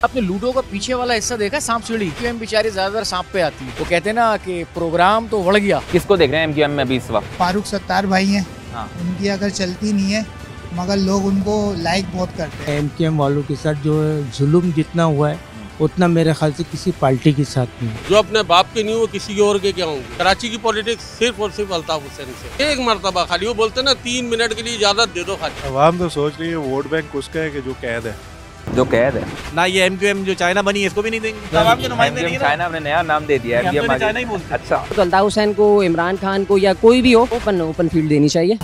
आपने लूडो का पीछे वाला हिस्सा देखा, सांप सीढ़ी क्यों बेचारे ज्यादातर सांप पे आती है। वो कहते हैं ना कि प्रोग्राम तो बढ़ गया। किसको देख रहे हैं एमक्यूएम में अभी इस वक्त? फारूक सत्तार भाई हैं। हाँ। उनकी अगर चलती नहीं है मगर लोग उनको लाइक बहुत करते हैं। एमक्यूएम वालों के साथ जो जुल्म जितना हुआ है उतना मेरे ख्याल से किसी पार्टी के साथ नहीं। जो अपने बाप के नहीं वो किसी और के क्या होंगे। कराची की पॉलिटिक्स सिर्फ और सिर्फ अल्ताफ हुसैन से। एक मरतबा खाली वो बोलते ना 3 मिनट के लिए इजाजत दे दो खाली। अवाम तो सोच रही है वोट बैंक उसका है कि जो कैद है, जो कैद है ना। ये एमक्यूएम जो चाइना बनी है इसको भी नहीं देंगे। आवाम के नुमाइंदे नहीं है ना। चाइना ने नया नाम दे दिया है, चाइना ही बोलते। अच्छा, तो अल्ताफ हुसैन को, इमरान खान को या कोई भी हो ओपन फील्ड देनी चाहिए।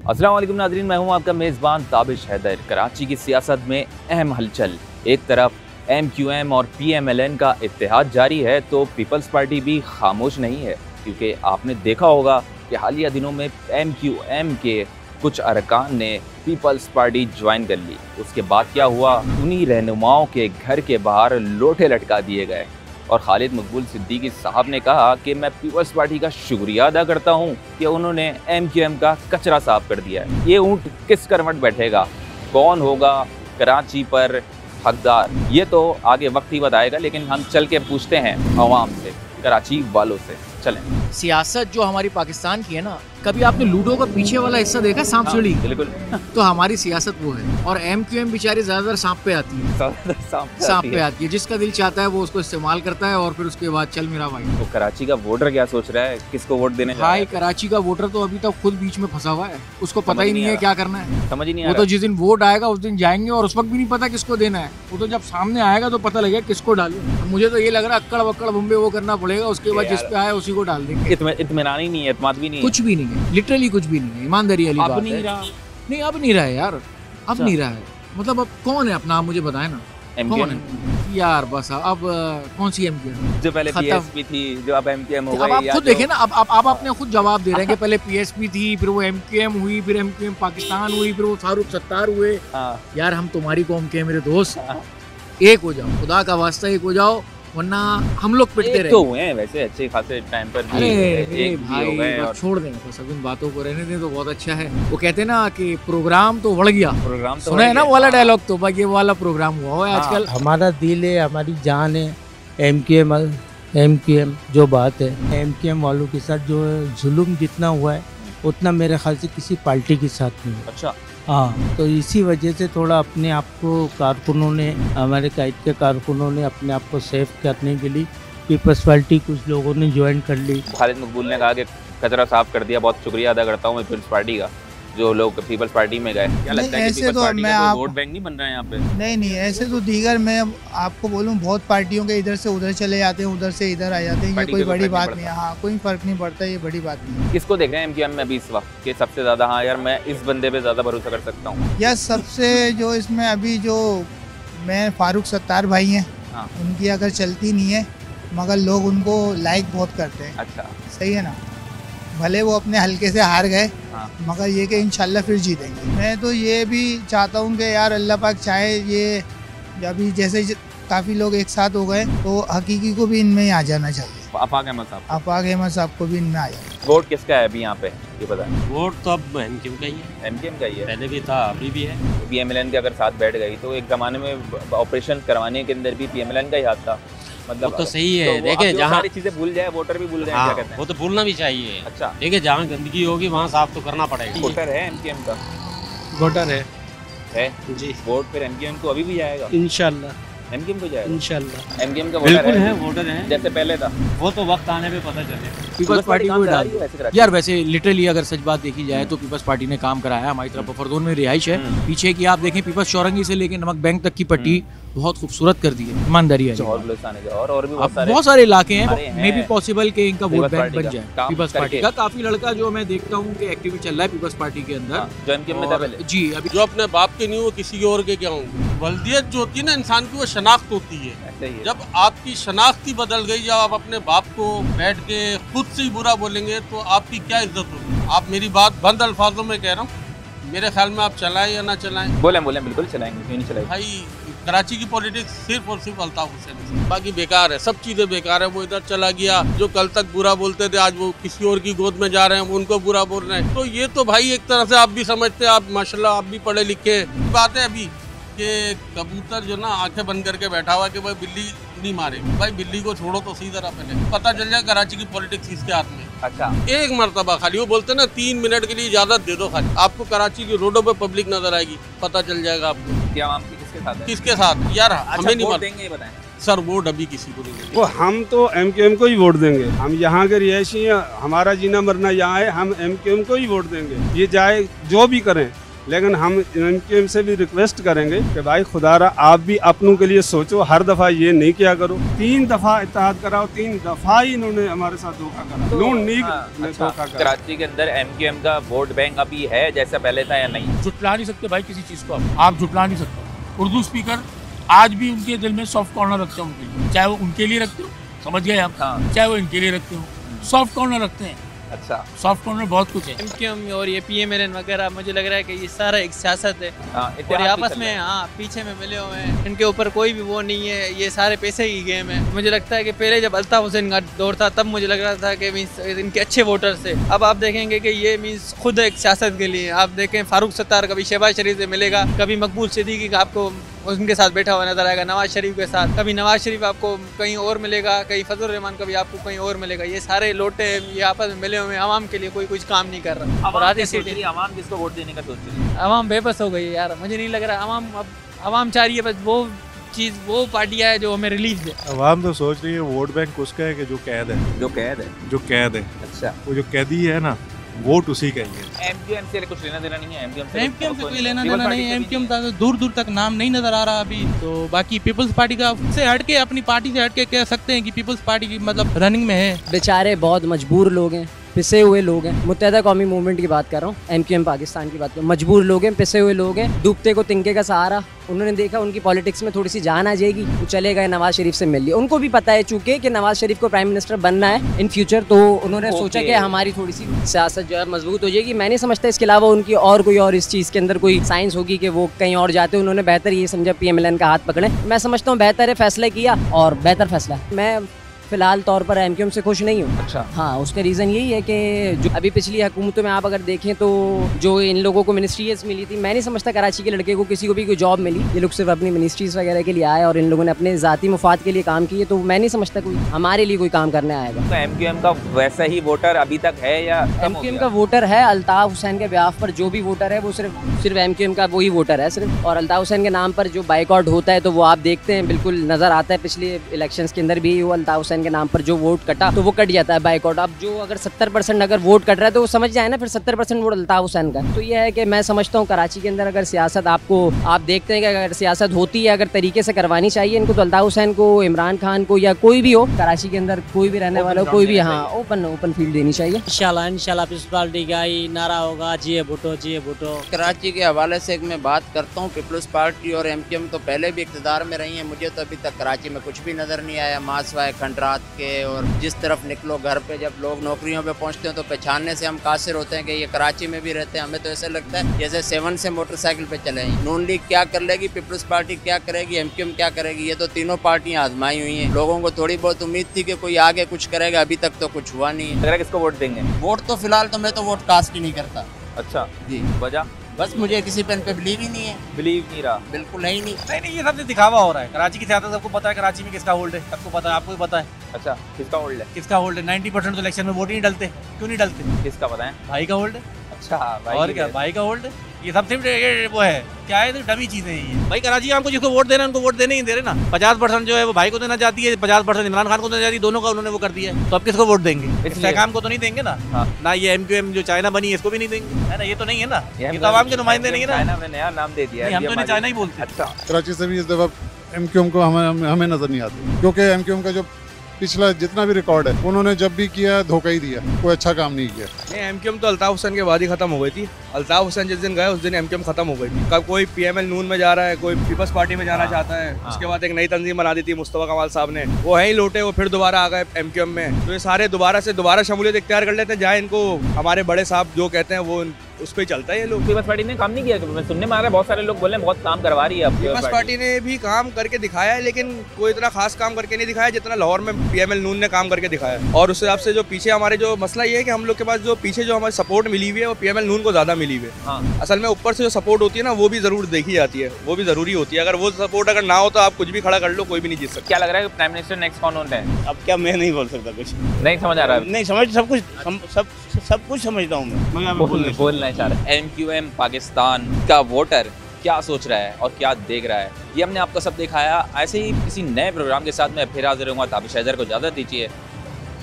अस्सलाम वालेकुम नाज़रीन, मैं हूं आपका मेज़बान ताबिश हैदर। कराची की सियासत में अहम हलचल। एक तरफ एमक्यूएम और पीएमएलएन का इत्तेहाद जारी है तो पीपल्स पार्टी भी खामोश नहीं है, क्योंकि आपने देखा होगा कि हालिया दिनों में एमक्यूएम के कुछ अरकान ने पीपल्स पार्टी ज्वाइन कर ली। उसके बाद क्या हुआ, उन्हीं रहनुमाओं के घर के बाहर लोटे लटका दिए गए और खालिद मकबूल सिद्दीकी साहब ने कहा कि मैं पीपल्स पार्टी का शुक्रिया अदा करता हूं कि उन्होंने एमक्यूएम का कचरा साफ कर दिया है। ये ऊँट किस करवट बैठेगा, कौन होगा कराची पर हकदार, ये तो आगे वक्त ही बताएगा। लेकिन हम चल के पूछते हैं अवाम से, कराची वालों से। चलें। सियासत जो हमारी पाकिस्तान की है ना, कभी आपने लूडो का पीछे वाला हिस्सा देखा, सांप सीढ़ी? बिल्कुल। तो हमारी सियासत वो है। और एमक्यूएम बेचारे ज्यादातर सांप पे आती है। सांप पे आती है, जिसका दिल चाहता है वो उसको इस्तेमाल करता है और फिर उसके बाद चल मेरा भाई। तो कराची का वोटर क्या सोच रहा है, किसको वोट देने जा रहा है? भाई कराची का वोटर तो अभी तक खुद बीच में फंसा हुआ है, उसको पता ही नहीं है क्या करना है। समझ ही नहीं आ वो रहा। तो जिस दिन वोट आएगा उस दिन जाएंगे और उस वक्त भी नहीं पता किसको देना है। वो तो जब सामने आएगा तो पता लगेगा किसको डालूं। मुझे तो ये लग रहा है अक्कड़ बक्कड़ बम्बे वो करना पड़ेगा, उसके बाद जिस पे आए उसी को डाल देंगे। इत्मीनान ही नहीं है, एतमाद भी नहीं है, कुछ भी नहीं है, लिटरली कुछ भी नहीं है। ईमानदारी वाली बात है। नहीं, अब नहीं रहा है यार, अब नहीं रहा है। मतलब अब कौन है अपना, आप मुझे बताए ना कौन है यार। बस अब कौन सी एमक्यूएम जो पहले पीएसपी थी, जो अब एमक्यूएम हो गई। अब आप खुद देखें ना, अब आप अपने खुद जवाब दे रहे हैं कि पहले पीएसपी थी, फिर वो एमक्यूएम हुई, फिर एमक्यूएम पाकिस्तान हुई, फिर वो फारूक सत्तार हुए। यार हम तुम्हारी कौम के मेरे दोस्त, एक हो जाओ, खुदा का वास्ता एक हो जाओ, वरना हम लोग पिटते रहे। तो हुए हैं वैसे अच्छे खासे टाइम पर भी। अरे भाई बस छोड़ दें, बस अब इन बातों को रहने दें तो बहुत अच्छा है। वो कहते हैं ना कि प्रोग्राम तो बढ़ गया। प्रोग्राम तो सुना है ना वो वाला डायलॉग, तो भाई ये वाला प्रोग्राम हुआ है आजकल। हमारा दिल है, हमारी जान है एमक्यूएम जो बात है। एमक्यूएम वालों के साथ जो जुल्म जितना हुआ है उतना मेरे ख्याल से किसी पार्टी के साथ नहीं। अच्छा, हाँ, तो इसी वजह से थोड़ा अपने आप को कारकुनों ने, हमारे कायद के कारकुनों ने अपने आप को सेव करने के लिए पीपल्स पार्टी कुछ लोगों ने ज्वाइन कर ली। खालिद मकबूल ने कहा कि कचरा साफ कर दिया, बहुत शुक्रिया अदा करता हूँ मैं पीपल्स पार्टी का, जो लोग पीपल्स पार्टी में गए। क्या लगता है कि पीपल्स पार्टी का कोई वोट बैंक नहीं बन रहा है यहाँ पे? नहीं, ऐसे तो दीगर, मैं आपको बोलूँ बहुत पार्टियों के इधर से उधर चले जाते हैं, उधर से इधर आ जाते हैं। ये कोई बड़ी बात नहीं है। हाँ, कोई फर्क नहीं पड़ता, ये बड़ी बात नहीं है। किसको देख रहे हैं एमक्यूएम में अभी इस वक्त के सबसे ज्यादा? हाँ यार, मैं इस बंदे पे ज्यादा भरोसा कर सकता हूँ। यह सबसे जो इसमें अभी जो मैं फारूक सत्तार भाई हैं। हाँ। उनकी अगर चलती नहीं है मगर लोग उनको लाइक बहुत करते हैं। अच्छा, सही है ना। भले वो अपने हल्के से हार गए, हाँ। मगर ये कि इंशाल्लाह फिर जीतेंगे। मैं तो ये भी चाहता हूँ कि यार अल्लाह पाक चाहे ये अभी जैसे काफ़ी लोग एक साथ हो गए तो हकीकी को भी इनमें ही आ जाना चाहिए। आफाक अहमद साहब, आफाक अहमद साहब को भी इनमें आ जाए। वोट किसका है अभी यहाँ पे, ये पता है? वोट तो अब एमक्यूएम का ही है। एमक्यूएम का ही है, पहले भी था, अभी भी है। पीएमएलएन के अगर साथ बैठ गई तो एक जमाने में ऑपरेशन करवाने के अंदर भी पीएमएलएन का ही हाथ था। मतलब वो तो सही है। तो देखे जहाँ सारी चीजें भूल जाए, वोटर भी भूल जाए। हाँ, क्या कहते हैं? वो तो भूलना भी चाहिए। अच्छा, देखिए जहाँ गंदगी होगी वहाँ साफ तो करना पड़ेगा। वोटर है एमक्यूएम का? वोटर है जी। वोट फिर एमक्यूएम को अभी भी जाएगा? इंशाल्लाह, एमक्यूएम को जाएगा इंशाल्लाह। एमक्यूएम का बिल्कुल है, वोटर है जैसे पहले था। वो तो वक्त आने पे पता चलेगा। पीपल्स पार्टी को डाल वैसे यार। वैसे लिटरली अगर सच बात देखी जाए तो पीपल्स पार्टी ने काम कराया। हमारी तरफ बफरदोन में रिहाइश है, पीछे की आप देखें पीपल्स चौरंगी से लेके नमक बैंक तक की पट्टी बहुत खूबसूरत कर दी है। ईमानदारी है। और भी बहुत सारे इलाके हैं, मे भी पॉसिबल के इनका वोट पीपल्स बैंक पार्टी बन का जाए काम पीपल्स पार्टी करके। का। काफी लड़का जो मैं देखता हूँ कि एक्टिव चल रहा है पीपल्स पार्टी के अंदर, जो एमक्यूएम में था पहले। जी अभी जो अपने बाप के नहीं वो किसी और के क्या होंगे। वल्दियत जो होती है ना इंसान की, वो शनाख्त होती है। ऐसे ही है। जब आपकी शनाख्त ही बदल गई, जब आप अपने बाप को बैठ के खुद से ही बुरा बोलेंगे तो आपकी क्या इज्जत होगी। आप मेरी बात बंद अल्फाजों में कह रहा हूँ, मेरे ख्याल में आप चलाएं या ना चलाएं, बोलें बिल्कुल चलाएंगे, क्यों नहीं चलाएंगे भाई कराची की पॉलिटिक्स सिर्फ और सिर्फ अल्ताफ हुसैन से, बाकी बेकार है, सब चीजें बेकार है। वो इधर चला गया, जो कल तक बुरा बोलते थे आज वो किसी और की गोद में जा रहे हैं, उनको बुरा बोल रहे हैं। तो ये तो भाई एक तरह से आप भी समझते हैं, आप माशाल्लाह आप भी पढ़े लिखे। बात है अभी कि कबूतर जो ना आंखें बंद करके बैठा हुआ है कि भाई बिल्ली नहीं मारेगी, भाई बिल्ली को छोड़ो तो सही तरह पहले पता चल जाए कराची की पॉलिटिक्स किसके हाथ में। अच्छा, एक मरतबा खाली वो बोलते ना 3 मिनट के लिए इजाजत दे दो, खाली आपको कराची की रोडों पे पब्लिक नजर आएगी, पता चल जाएगा आपको कि आवाम की किसके साथ है? किसके साथ यार। हमें नहीं देंगे, ये बताएं सर, वोट अभी किसी को नहीं देंगे। वो हम तो MQM को ही वोट देंगे। हम यहाँ के रिहायशी हैं, हमारा जीना मरना यहाँ है, हम MQM को ही वोट देंगे। ये चाहे जो भी करें, लेकिन हम MQM से भी रिक्वेस्ट करेंगे कि भाई खुदारा आप भी अपनों के लिए सोचो, हर दफ़ा ये नहीं किया करो। 3 दफ़ा इत्तेहाद कराओ, 3 दफ़ा ही इन्होंने हमारे साथ धोखा करा, नून लीग ने धोखा करा। कराची के अंदर MQM का वोट बैंक अभी है जैसा पहले था या नहीं? झुटला नहीं सकते भाई किसी चीज़ को, आप झुटला नहीं सकते। उर्दू स्पीकर आज भी उनके दिल में सॉफ्ट कॉर्नर रखते हैं उनके लिए, चाहे वो उनके लिए रखते हो, समझ गए आप, चाहे वो इनके लिए रखते हो, सॉफ्ट कॉर्नर रखते हैं। अच्छा, सॉफ्ट कॉर्नर बहुत कुछ है। MQM और ये PMLN वगैरह मुझे लग रहा है कि ये सारा एक सियासत है और ये आपस में पीछे में मिले हुए हैं, इनके ऊपर कोई भी वो नहीं है, ये सारे पैसे की गेम है। मुझे लगता है कि पहले जब अल्ताफ हुसैन का दौर था तब मुझे लग रहा था कि मीन्स इनके अच्छे वोटर्स थे। अब आप देखेंगे कि ये मीन्स खुद एक सियासत के लिए, आप देखें फारूक सत्तार कभी शहबाज शरीफ से मिलेगा, कभी मकबूल सिद्दीकी का आपको उनके साथ बैठा हुआ नजर आएगा, नवाज शरीफ के साथ, कभी नवाज शरीफ आपको कहीं और मिलेगा, कहीं फजल रहमान कभी आपको कहीं और मिलेगा। ये सारे लोटे ये आपस में मिले हुए हैं, आवाम के लिए कोई कुछ काम नहीं कर रहा। और आधी सीटें आवाम किसको वोट देने का सोच रही है? आवाम बेबस हो गई है यार, मुझे नहीं लग रहा आवाम चाह रही है बस वो चीज़, वो पार्टियाँ है जो हमें रिलीफ दे। आवाम तो सोच रही है वोट बैंक उसका है कि जो कैद है, जो कैद है। अच्छा, वो जो कैदी है ना, वोट उसी का ही है। MQM से कुछ लेना देना नहीं है, MQM से कोई लेना देना नहीं है। MQM का दूर दूर तक नाम नहीं नजर आ रहा अभी तो। बाकी पीपल्स पार्टी का से हटके, अपनी पार्टी से हटके कह सकते हैं कि पीपल्स पार्टी की मतलब रनिंग में है। बेचारे बहुत मजबूर लोग हैं, पिसे हुए लोग हैं। मुत्तहदा कौमी मूवमेंट की बात कर रहा हूँ, MQM पाकिस्तान की बात कर रहा हूँ। मजबूर लोग हैं, पिसे हुए लोग हैं, डूबते को तिनके का सहारा। उन्होंने देखा उनकी पॉलिटिक्स में थोड़ी सी जान आ जाएगी, वो चले गए नवाज शरीफ से मिल लिया। उनको भी पता है चूंकि कि नवाज शरीफ को प्राइम मिनिस्टर बनना है इन फ्यूचर, तो उन्होंने सोचा कि हमारी थोड़ी सी सियासत जो है मजबूत हो जाएगी। मैं नहीं समझता इसके अलावा उनकी और कोई और इस चीज़ के अंदर कोई साइंस होगी कि वो कहीं और जाते। उन्होंने बेहतर ये समझा PMLN का हाथ पकड़े। मैं समझता हूँ बेहतर है, फैसला किया और बेहतर फैसला। मैं फिलहाल तौर पर MQM से खुश नहीं हूँ। अच्छा, हाँ, उसका रीज़न यही है कि जो अभी पिछली हुकूमतों में आप अगर देखें तो जो इन लोगों को मिनिस्ट्रीज मिली थी, मैं नहीं समझता कराची के लड़के को किसी को भी कोई जॉब मिली। ये लोग सिर्फ अपनी मिनिस्ट्रीज वगैरह के लिए आए और इन लोगों ने अपने ज़ाती मुफाद के लिए काम किए, तो मैं नहीं समझता कोई हमारे लिए कोई काम करने आएगा। तो MQM का वैसा ही वोटर अभी तक है या MQM का वोटर है? अल्ताफ हुसैन के ब्याह पर जो भी वोटर है वो सिर्फ MQM का वही वोटर है सिर्फ। और अल्ताफ हुसैन के नाम पर जो बाइकआउट होता है तो वो आप देखते हैं, बिल्कुल नज़र आता है। पिछले इलेक्शंस के अंदर भी वो अल्ताफ हुसैन के नाम पर जो वोट कटा तो वो कट जाता है बाइकआउट। अब जो अगर 70% अगर वोट कट रहा है तो वो समझ जाए ना, फिर 70% वोट अल्ताफ हुसैन का। तो ये है कि मैं समझता हूँ कराची के अंदर अगर सियासत आप देखते हैं कि अगर सियासत होती है, अगर तरीके से करवानी चाहिए इनको, तो अल्ताफ हुसैन को, इमरान खान को या कोई भी हो कराची के अंदर, कोई भी रहने वाला हो, कोई भी, हाँ, ओपन फील्ड देनी चाहिए। इंशाल्लाह पीपल्स पार्टी का ही नारा होगा, जिए भुट्टो। कराची के हवाले से मैं बात करता हूँ, पीपल्स पार्टी और MQM तो पहले भी इक़्तिदार में रही है। मुझे तो अभी तक कराची में कुछ भी नज़र नहीं आया मासवाए खंडरात के। और जिस तरफ निकलो घर पे, जब लोग नौकरियों पे पहुंचते हैं तो पहचानने से हम कासिर होते हैं कि ये कराची में भी रहते हैं। हमें तो ऐसा लगता है जैसे 7 से मोटरसाइकिल पे चले हैं। नून लीग क्या कर लेगी, पीपल्स पार्टी क्या करेगी, MQM क्या करेगी, ये तो तीनों पार्टियां आजमाई हुई हैं। लोगों को थोड़ी बहुत उम्मीद थी कि कोई आगे कुछ करेगा, अभी तक तो कुछ हुआ नहीं है। किसको वोट देंगे? वोट तो फिलहाल तो मैं तो वोट कास्ट ही नहीं करता। अच्छा जी, वजह बस मुझे किसी पे बिलीव ही नहीं है। बिलीव नहीं रहा, बिल्कुल है ही नहीं। नहीं, ये सबसे दिखावा हो रहा है। कराची की सियासत सबको पता है, कराची में किसका होल्ड है सबको पता है, आपको भी पता है। अच्छा, किसका होल्ड है? किसका होल्ड है? 90% तो इलेक्शन में वोट ही नहीं डलते। क्यों नहीं डलते? किसका पता है? भाई का होल्ड है। अच्छा, भाई और क्या, भाई का होल्ड है। ये सबसे वो है क्या है, तो डमी चीजें हैं ये। भाई कराची हमको जिसको वोट देना है उनको वोट देने ही दे रहे ना। 50% जो है वो भाई को देना चाहती है, 50% इमरान खान को देना चाहती है, दोनों का उन्होंने वो कर दिया है। तो अब किसको वोट देंगे? इस्तेहकाम को तो नहीं देंगे ना। ना ये MQM जो चाइना बनी है इसको भी नहीं देंगे, है ना। ये तो नहीं है ना, ये तो आवाम के नुमाइंदे नहीं है ना। चाइना ने नया नाम दे दिया है, हम तो नहीं चाइना ही बोलते। अच्छा, कराची से भी इस दफा MQM को हमें नजर नहीं आती, क्योंकि MQM का जो पिछला जितना भी रिकॉर्ड है उन्होंने जब भी किया धोखा ही दिया, कोई अच्छा काम नहीं किया। MQM तो अल्ताफ हुसैन के बाद ही खत्म हो गई थी। अल्ताफ हुसैन जिस दिन गए उस दिन एमक्यूएम खत्म हो गई थी। कब कोई पीएमएल नून में जा रहा है, कोई पीपल्स पार्टी में जाना चाहता है, उसके बाद एक नई तंजीम बना दी थी मुस्तफा कमाल साहब ने, वो है ही लौटे, वो फिर दोबारा आ गए एमक्यूएम में। तो ये सारे दोबारा शमूलियत इख्तियार कर लेते हैं, जहाँ इनको हमारे बड़े साहब जो कहते हैं वो उस पर चलता है। ये लोग पीपल्स पार्टी ने काम नहीं किया, मैं सुनने में आ रहा है बहुत सारे लोग बोल रहे हैं बहुत काम करवा रही है। पीपल्स पार्टी ने भी काम करके दिखाया है, लेकिन कोई इतना खास काम करके नहीं दिखाया जितना लाहौर में पीएमएल नून ने काम करके दिखाया। और उस हिसाब से जो पीछे हमारे जो मसला ये है कि हम लोग के पास जो पीछे जो हमारी सपोर्ट मिली हुई है वो पीएमएल नून को ज्यादा मिली हुई है। असल में ऊपर से जो सपोर्ट होती है ना वो भी जरूर देखी जाती है, वो भी जरूरी होती है। अगर वो सपोर्ट अगर ना हो तो आप कुछ भी खड़ा कर लो, कोई भी नहीं जीत सकता। क्या लग रहा है प्राइम मिनिस्टर नेक्स्ट कौन होते हैं? अब क्या मैं नहीं बोल सकता, कुछ नहीं समझ आ रहा है। नहीं समझ, सब कुछ समझता हूँ मैं बोलना चाह रहा है। एमक्यूएम पाकिस्तान का वोटर क्या सोच रहा है और क्या देख रहा है, ये हमने आपको सब दिखाया। ऐसे ही किसी नए प्रोग्राम के साथ मैं फिर हाजिर होऊंगा। ताबिश हैदर को इजाजत दीजिए,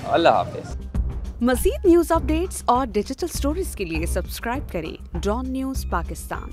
अल्लाह हाफिज। मज़ीद न्यूज़ अपडेट्स और डिजिटल स्टोरीज के लिए सब्सक्राइब करें डॉन न्यूज़ पाकिस्तान।